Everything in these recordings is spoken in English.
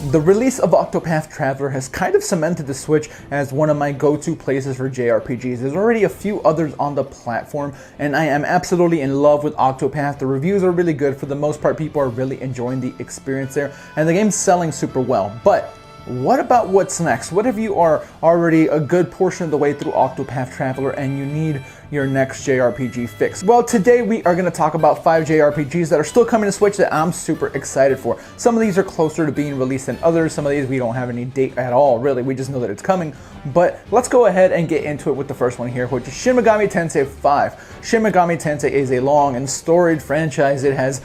The release of Octopath Traveler has kind of cemented the Switch as one of my go-to places for JRPGs. There's already a few others on the platform, and I am absolutely in love with Octopath. The reviews are really good. For the most part, people are really enjoying the experience there, and the game's selling super well. But what about what's next? What if you are already a good portion of the way through Octopath Traveler and you need your next JRPG fix? Well, today we are going to talk about 5 JRPGs that are still coming to Switch that I'm super excited for. Some of these are closer to being released than others. Some of these we don't have any date at all, really. We just know that it's coming. But let's go ahead and get into it with the first one here, which is Shin Megami Tensei 5. Shin Megami Tensei is a long and storied franchise. It has,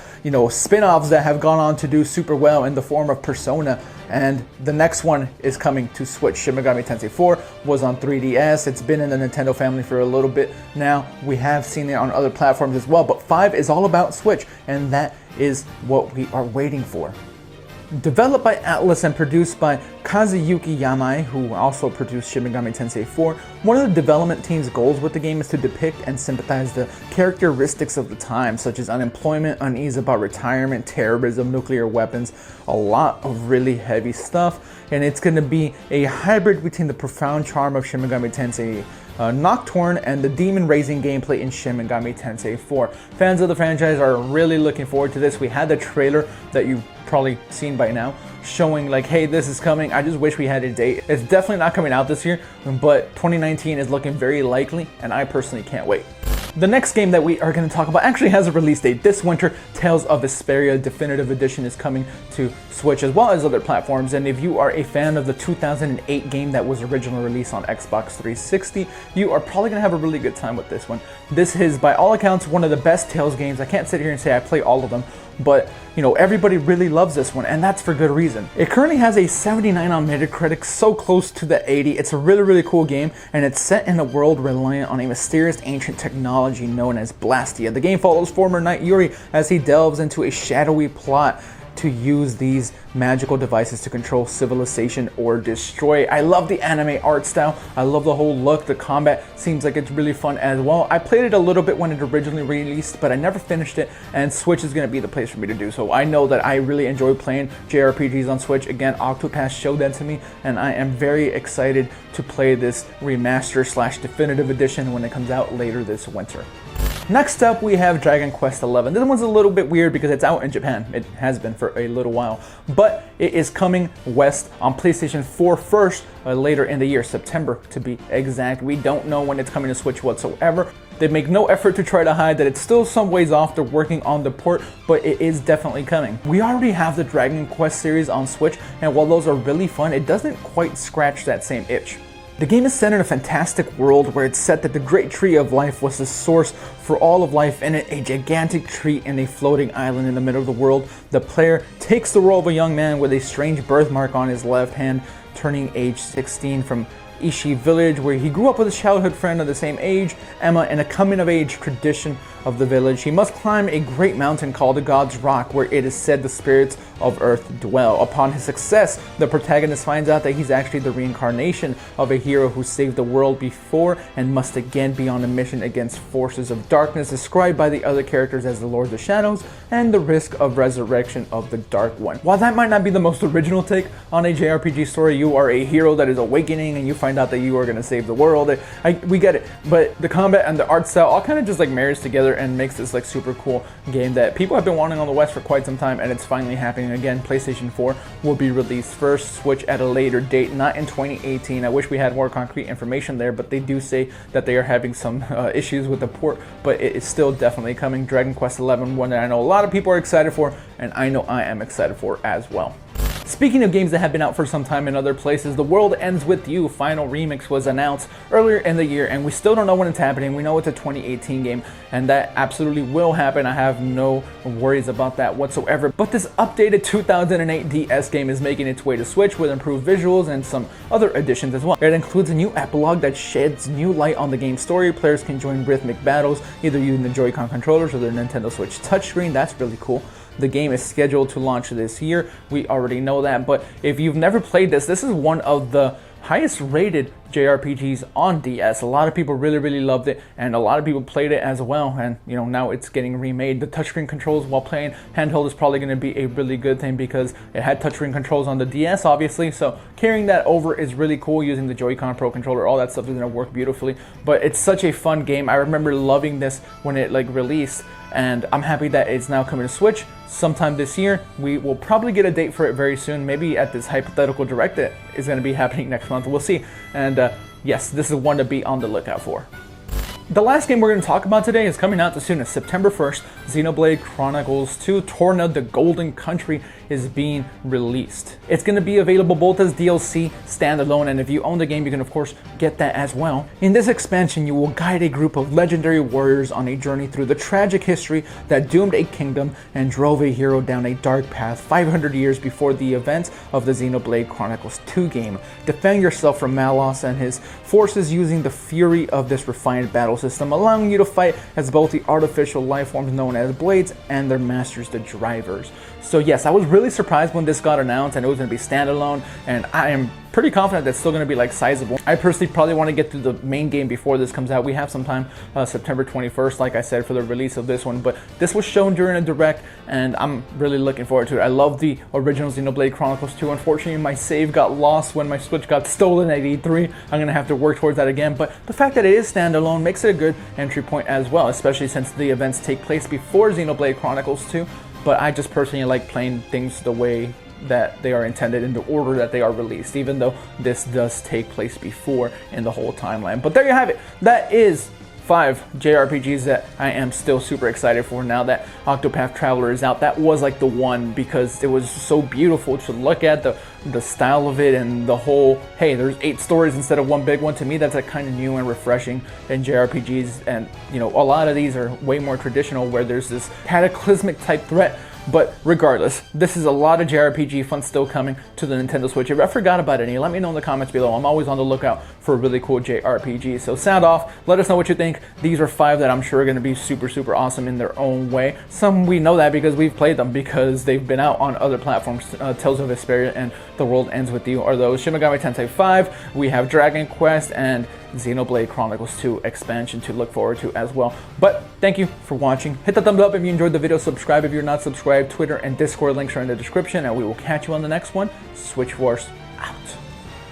spin-offs that have gone on to do super well in the form of Persona. And the next one is coming to Switch. Shin Megami Tensei 4 was on 3DS. It's been in the Nintendo family for a little bit now. We have seen it on other platforms as well, but 5 is all about Switch, and that is what we are waiting for. Developed by Atlus and produced by Kazuyuki Yamai, who also produced Shin Megami Tensei 4, one of the development team's goals with the game is to depict and sympathize the characteristics of the time, such as unemployment, unease about retirement, terrorism, nuclear weapons, a lot of really heavy stuff, and it's going to be a hybrid between the profound charm of Shin Megami Tensei Nocturne and the demon-raising gameplay in Shin Megami Tensei 4. Fans of the franchise are really looking forward to this. We had the trailer that you've probably seen by now showing like, hey, this is coming. I just wish we had a date. It's definitely not coming out this year, but 2019 is looking very likely, and I personally can't wait. The next game that we are going to talk about actually has a release date. This winter, Tales of Vesperia Definitive Edition is coming to Switch as well as other platforms. And if you are a fan of the 2008 game that was originally released on Xbox 360, you are probably going to have a really good time with this one. This is, by all accounts, one of the best Tales games. I can't sit here and say I play all of them, but everybody really loves this one, and that's for good reason. It currently has a 79 on Metacritic, so close to the 80. It's a really, really cool game, and it's set in a world reliant on a mysterious ancient technology known as Blastia. The game follows former knight Yuri as he delves into a shadowy plot to use these magical devices to control civilization or destroy. I love the anime art style. I love the whole look. The combat seems like it's really fun as well. I played it a little bit when it originally released, but I never finished it, and Switch is going to be the place for me to do so. I know that I really enjoy playing JRPGs on Switch. Again, Octopath showed that to me, and I am very excited to play this remaster / definitive edition when it comes out later this winter. Next up, we have Dragon Quest XI. This one's a little bit weird because it's out in Japan. It has been for a little while, but it is coming west on PlayStation 4 first, later in the year, September to be exact. We don't know when it's coming to Switch whatsoever. They make no effort to try to hide that it's still some ways off. They're working on the port, but it is definitely coming. We already have the Dragon Quest series on Switch, and while those are really fun, it doesn't quite scratch that same itch. The game is set in a fantastic world where it's said that the Great Tree of Life was the source for all of life in it, a gigantic tree in a floating island in the middle of the world. The player takes the role of a young man with a strange birthmark on his left hand, turning age 16 from Ishii village, where he grew up with a childhood friend of the same age, Emma, in a coming-of-age tradition of the village. He must climb a great mountain called the God's Rock, where it is said the spirits of Earth dwell. Upon his success, the protagonist finds out that he's actually the reincarnation of a hero who saved the world before and must again be on a mission against forces of darkness, described by the other characters as the Lords of Shadows, and the risk of resurrection of the Dark One. While that might not be the most original take on a JRPG story, you are a hero that is awakening and you find out that you are going to save the world. We get it, but the combat and the art style all kind of just like marries together and makes this like super cool game that people have been wanting on the West for quite some time, and it's finally happening again. PlayStation 4 will be released first, Switch at a later date, not in 2018. I wish we had more concrete information there, but they do say that they are having some issues with the port, but it is still definitely coming. Dragon Quest XI, one that I know a lot of people are excited for, and I know I am excited for as well. Speaking of games that have been out for some time in other places, The World Ends With You Final Remix was announced earlier in the year, and we still don't know when it's happening. We know it's a 2018 game, and that absolutely will happen. I have no worries about that whatsoever. But this updated 2008 DS game is making its way to Switch with improved visuals and some other additions as well. It includes a new epilogue that sheds new light on the game's story. Players can join rhythmic battles, either using the Joy-Con controllers or the Nintendo Switch touchscreen. That's really cool. The game is scheduled to launch this year. We already know that, but if you've never played this, this is one of the highest rated JRPGs on DS. A lot of people really loved it, and a lot of people played it as well, and you know, now it's getting remade. The touchscreen controls while playing handheld is probably going to be a really good thing because it had touchscreen controls on the DS, obviously, so carrying that over is really cool. Using the Joy-Con Pro controller, all that stuff is going to work beautifully. But it's such a fun game. I remember loving this when it like released, and I'm happy that it's now coming to Switch sometime this year. We will probably get a date for it very soon, maybe at this hypothetical direct that is going to be happening next month. We'll see. And yes, this is one to be on the lookout for. The last game we're going to talk about today is coming out as soon as September 1st. Xenoblade Chronicles 2 Torna the Golden Country is being released. It's going to be available both as DLC, standalone, and if you own the game, you can of course get that as well. In this expansion, you will guide a group of legendary warriors on a journey through the tragic history that doomed a kingdom and drove a hero down a dark path 500 years before the events of the Xenoblade Chronicles 2 game. Defend yourself from Malos and his forces using the fury of this refined battle system, allowing you to fight as both the artificial life forms known as blades and their masters, the drivers. So yes, I was really surprised when this got announced and it was going to be standalone, and I am pretty confident that's still going to be like sizable. I personally probably want to get through the main game before this comes out. We have some time, September 21st, like I said, for the release of this one, but this was shown during a direct and I'm really looking forward to it. I love the original Xenoblade Chronicles 2. Unfortunately, my save got lost when my Switch got stolen at E3. I'm going to have to work towards that again, but the fact that it is standalone makes it a good entry point as well, especially since the events take place before Xenoblade Chronicles 2. But I just personally like playing things the way that they are intended, in the order that they are released, even though this does take place before in the whole timeline. But there you have it. That is 5 JRPGs that I am still super excited for now that Octopath Traveler is out. That was like the one because it was so beautiful to look at, the style of it and the whole, hey, there's 8 stories instead of one big one. To me, that's like kind of new and refreshing in JRPGs, and you know, a lot of these are way more traditional where there's this cataclysmic type threat. But regardless, this is a lot of JRPG fun still coming to the Nintendo Switch. If I forgot about any, let me know in the comments below. I'm always on the lookout for really cool JRPGs. So sound off, let us know what you think. These are 5 that I'm sure are going to be super awesome in their own way. Some we know that because we've played them, because they've been out on other platforms. Tales of Vesperia and The World Ends With You are those. Shin Megami Tensei 5, we have Dragon Quest, and Xenoblade Chronicles 2 expansion to look forward to as well. But thank you for watching. Hit the thumbs up if you enjoyed the video. Subscribe if you're not subscribed. Twitter and Discord links are in the description, and we will catch you on the next one. Switch Wars out.